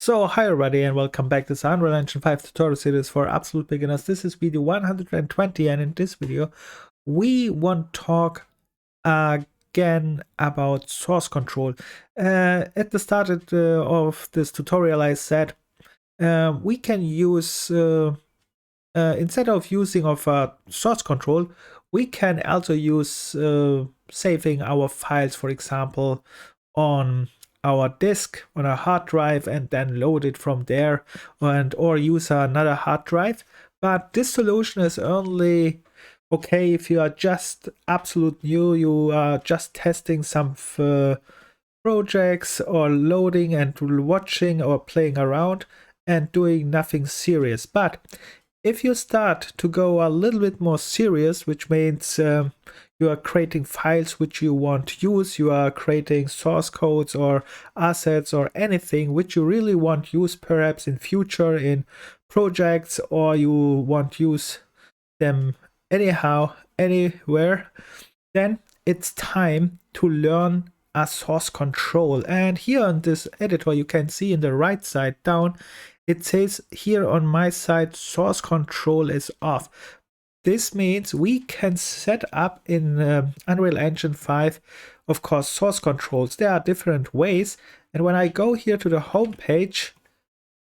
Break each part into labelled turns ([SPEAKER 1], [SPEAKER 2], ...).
[SPEAKER 1] So hi everybody and welcome back to this Unreal Engine 5 tutorial series for absolute beginners. This is video 120 and in this video we want to talk again about source control. At the start of this tutorial I said we can use, instead of using source control, we can also use saving our files, for example, on our disk on a hard drive and then load it from there, or use another hard drive. But this solution is only okay if you are just absolute new, you are just testing some projects or loading and watching or playing around and doing nothing serious. But if you start to go a little bit more serious, which means you are creating files which you want to use, you are creating source codes or assets or anything which you really want to use perhaps in future in projects, or you want to use them anyhow, anywhere, then it's time to learn a source control. And here on this editor you can see in the right side down, it says here on my side source control is off. This means we can set up in Unreal Engine 5, of course, source controls. There are different ways. And when I go here to the home page,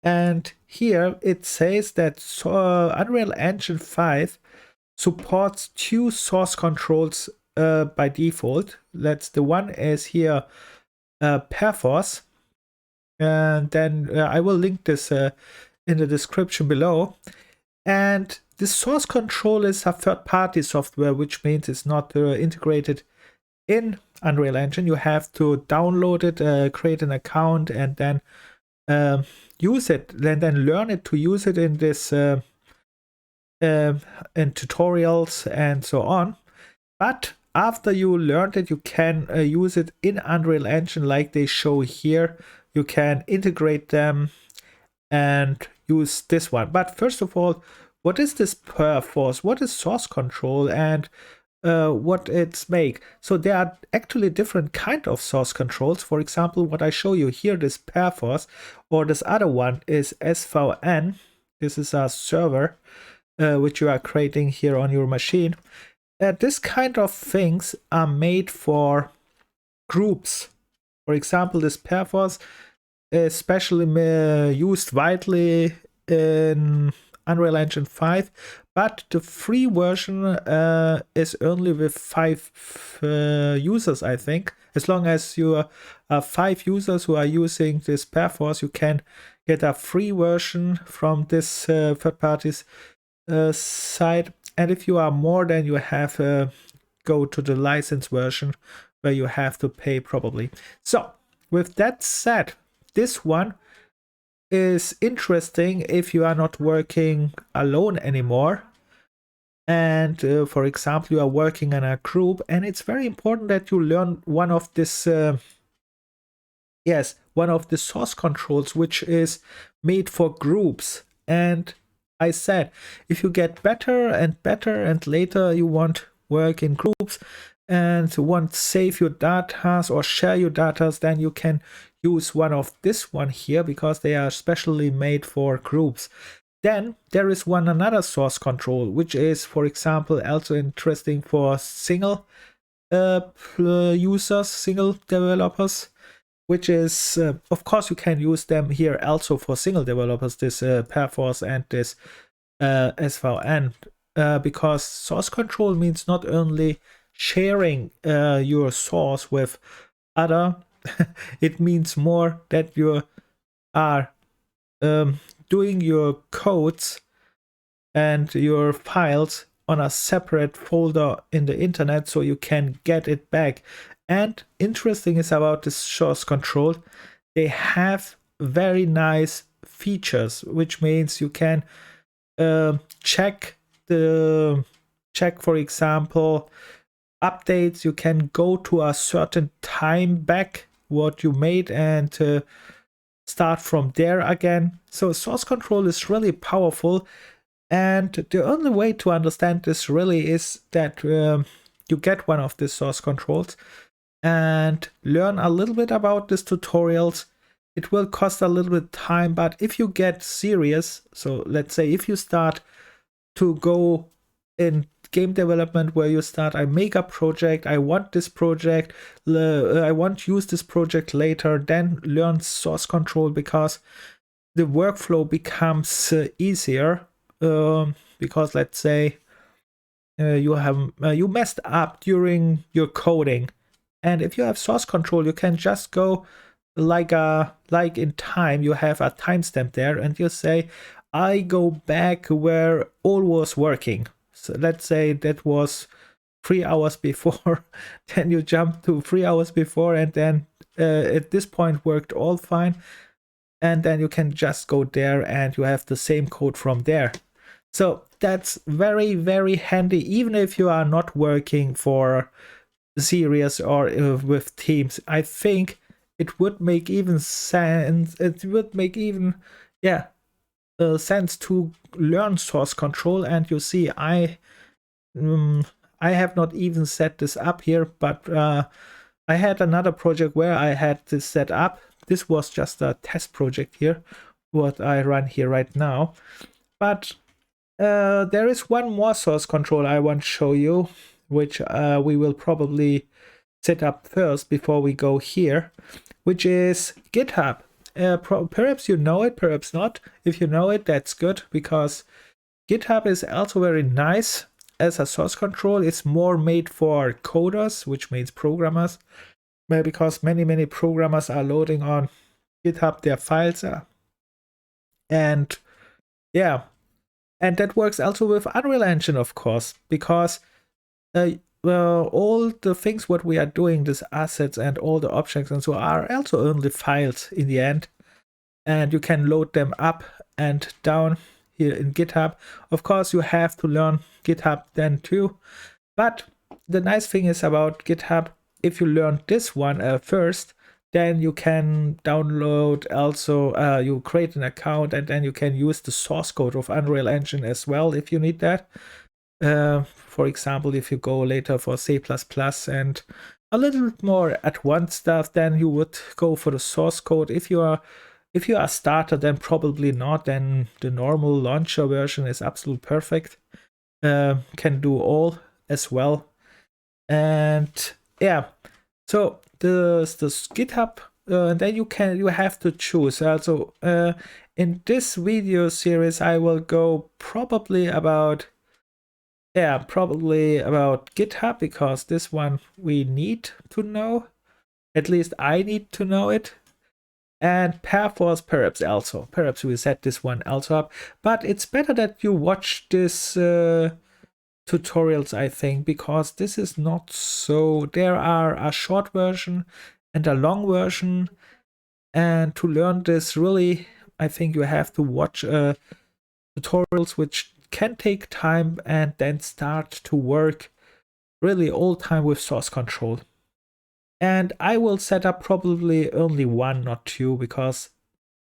[SPEAKER 1] and here it says that Unreal Engine 5 supports two source controls by default. That's the one is here, Perforce. And then I will link this in the description below. And this source control is a third-party software, which means it's not integrated in Unreal Engine. You have to download it, create an account, and then use it, and then learn it to use it in this in tutorials and so on. But after you learned it, you can use it in Unreal Engine like they show here. You can integrate them and use this one. But first of all, what is this Perforce? What is source control and what it's make? So there are actually different kind of source controls. For example, what I show you here, this Perforce, or this other one is SVN. This is a server which you are creating here on your machine. This kind of things are made for groups. For example, this Perforce is especially used widely in Unreal Engine 5, but the free version is only with 5 users, I think. As long as you are 5 users who are using this Perforce, you can get a free version from this third party's site. And if you are more, then you have go to the license version where you have to pay probably. So with that said, this one is interesting if you are not working alone anymore. And for example, you are working in a group, and it's very important that you learn one of this one of the source controls which is made for groups. And I said, if you get better and better and later you want work in groups and want to save your data or share your data, then you can use one of this one here because they are specially made for groups. Then there is another source control which is, for example, also interesting for single users, single developers, which is of course you can use them here also for single developers, this Perforce and this SVN, because source control means not only sharing your source with other, it means more that you are doing your codes and your files on a separate folder in the internet so you can get it back. And interesting is about this source control, they have very nice features, which means you can check, for example, updates. You can go to a certain time back what you made and start from there again. So source control is really powerful, and the only way to understand this really is that you get one of these source controls and learn a little bit about these tutorials. it will cost a little bit time, but if you get serious, so let's say if you start to go in game development where you start, I make a project, I want this project, I want to use this project later, then learn source control, because the workflow becomes easier. Because let's say you messed up during your coding, and if you have source control, you can just go like in time. You have a timestamp there, and you say, I go back where all was working. So let's say that was 3 hours before. Then you jump to 3 hours before, and then at this point worked all fine. And then you can just go there and you have the same code from there. So that's very, very handy, even if you are not working for series or with teams. I think it would make even sense. It would make even, sense to learn source control. And you see, I have not even set this up here, but I had another project where I had this set up. This was just a test project here, what I run here right now. But there is one more source control I want to show you, which we will probably set up first before we go here, which is GitHub. Perhaps you know it, perhaps not. If you know it, that's good, because GitHub is also very nice as a source control. It's more made for coders, which means programmers, because many programmers are loading on GitHub their files. And yeah, and that works also with Unreal Engine, of course, because all the things what we are doing, these assets and all the objects and so are also only files in the end. And you can load them up and down here in GitHub. Of course, you have to learn GitHub then too. But the nice thing is about GitHub, if you learn this one first, then you can download also, you create an account, and then you can use the source code of Unreal Engine as well if you need that. For example, if you go later for C++ and a little more advanced stuff, then you would go for the source code. If you are a starter, then probably not. Then the normal launcher version is absolutely perfect. Can do all as well. And yeah, so the GitHub, and then you have to choose. So in this video series, I will go probably about GitHub, because this one we need to know. At least I need to know it. And Perforce perhaps also. Perhaps we set this one also up. But it's better that you watch this tutorials, I think, because this is not so. There are a short version and a long version, and to learn this, really, I think you have to watch tutorials which can take time, and then start to work really all time with source control. And I will set up probably only one, not two, because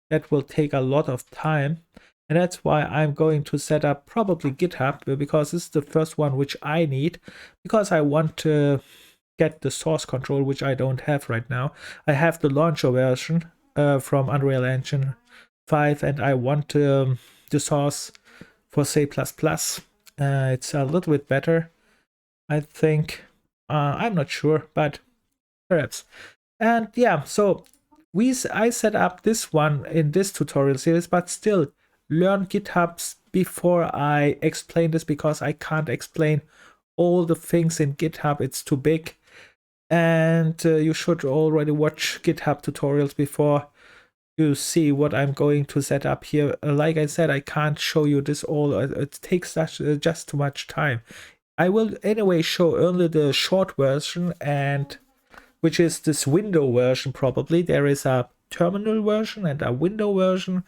[SPEAKER 1] that will take a lot of time. And that's why I'm going to set up probably GitHub, because this is the first one which I need, because I want to get the source control, which I don't have right now. I have the launcher version from Unreal Engine 5, and I want the source for C++. It's a little bit better, I think. I'm not sure, but perhaps. And yeah, so I set up this one in this tutorial series, but still, learn GitHub before I explain this, because I can't explain all the things in GitHub. It's too big. And you should already watch GitHub tutorials before you see what I'm going to set up here. Like I said, I can't show you this all. It takes just too much time. I will anyway show only the short version, and which is this window version probably. There is a terminal version and a window version.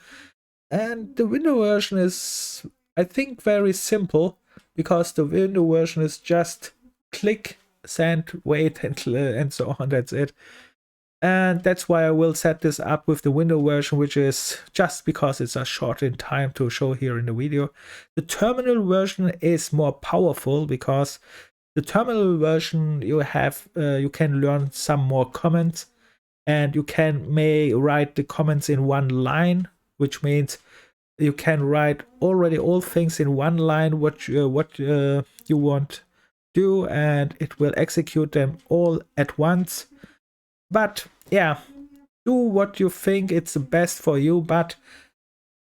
[SPEAKER 1] And the window version is, I think, very simple, because the window version is just click, send, wait, and so on. That's it. And that's why I will set this up with the window version, which is just because it's a short in time to show here in the video. The terminal version is more powerful, because the terminal version you can learn some more comments, and you may write the comments in one line, which means you can write already all things in one line what you want to do, and it will execute them all at once. But yeah, do what you think it's the best for you. But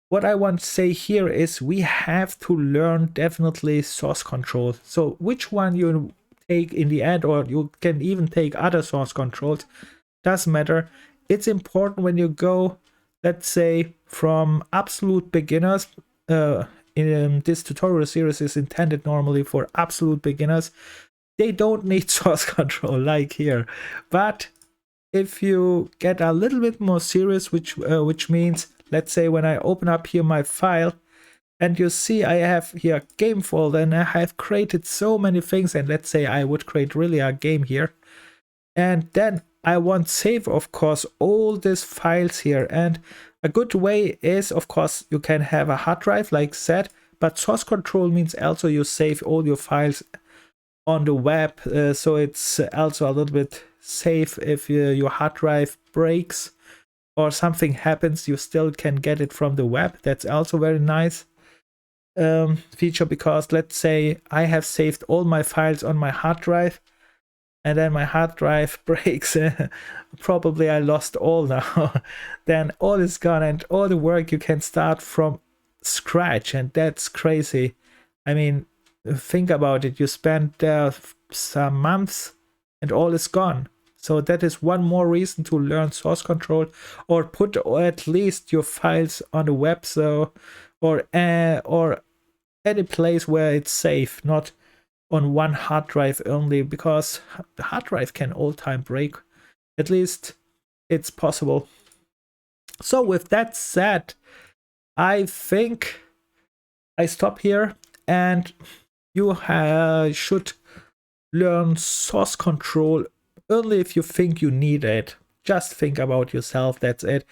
[SPEAKER 1] what I want to say here is we have to learn definitely source control. So which one you take in the end, or you can even take other source controls, doesn't matter. It's important when you go, let's say, from absolute beginners. In this tutorial series is intended normally for absolute beginners. They don't need source control like here. But if you get a little bit more serious, which means, let's say when I open up here my file, and you see I have here game folder, and I have created so many things, and let's say I would create really a game here, and then I want save, of course, all these files here. And a good way is, of course, you can have a hard drive like said, but source control means also you save all your files on the web, so it's also a little bit safe. If your hard drive breaks or something happens, you still can get it from the web. That's also very nice feature, because let's say I have saved all my files on my hard drive, and then my hard drive breaks. Probably I lost all now. Then all is gone, and all the work you can start from scratch, and that's crazy. I mean, think about it. You spent there some months and all is gone. So that is one more reason to learn source control, or put at least your files on the web, so or any place where it's safe, not on one hard drive only, because the hard drive can all time break. At least it's possible. So with that said, I think I stop here, and you should learn source control only if you think you need it. Just think about yourself, that's it.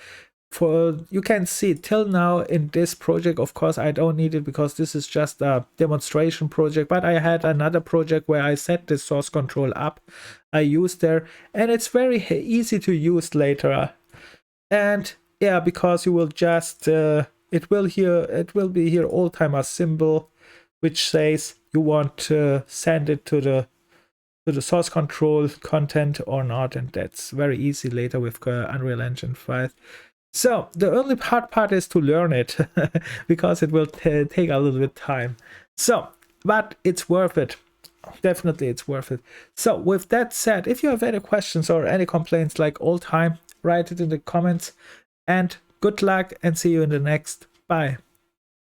[SPEAKER 1] You can see till now in this project, of course I don't need it because this is just a demonstration project, but I had another project where I set this source control up. I used there, and it's very easy to use later. And yeah, because you will just it will be here all time a symbol which says you want to send it to the source control content or not, and that's very easy later with Unreal Engine 5. So the only hard part is to learn it because it will take a little bit time. So, but it's worth it. Definitely it's worth it. So with that said, if you have any questions or any complaints like all time, write it in the comments, and good luck, and see you in the next. Bye.